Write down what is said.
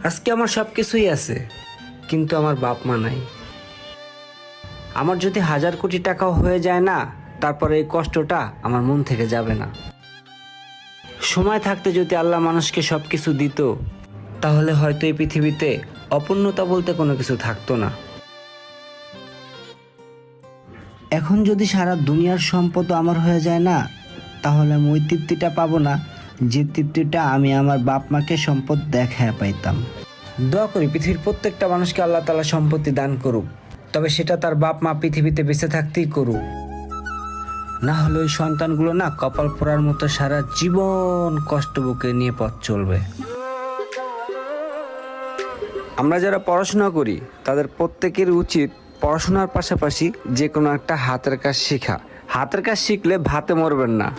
আজকে আমার সব কিছুই আছে, কিন্তু আমার বাপ মা নাই। আমার যদি 1000 কোটি টাকাও হয়ে যায় না, তারপরে এই কষ্টটা আমার মন থেকে যাবে না। সময় থাকতে যদি আল্লাহ মানুষকে সব কিছু দিত, তাহলে হয়তো এই পৃথিবীতে অপূর্ণতা বলতে কোনো কিছু থাকতো না। এখন যদি সারা দুনিয়ার সম্পদ আমার হয়ে যায় না, তাহলে আমি ওই তৃপ্তিটা পাবো না, যে তৃপ্তিটা আমি আমার বাপ মাকে সম্পদ দেখায় পাইতাম। দোয়া করি পৃথিবীর প্রত্যেকটা মানুষকে আল্লাহ তাআলা সম্পত্তি দান করুক, তবে সেটা তার বাপ মা পৃথিবীতে বেঁচে থাকতেই করুক। না হলে ওই সন্তানগুলো না কপাল পোড়ার মতো সারা জীবন কষ্ট বুকে নিয়ে পথ চলবে। আমরা যারা পড়াশোনা করি তাদের প্রত্যেকের উচিত পড়াশোনার পাশাপাশি যে কোনো একটা হাতের কাজ শেখা। হাতের কাজ শিখলে ভাতে মরবেন না।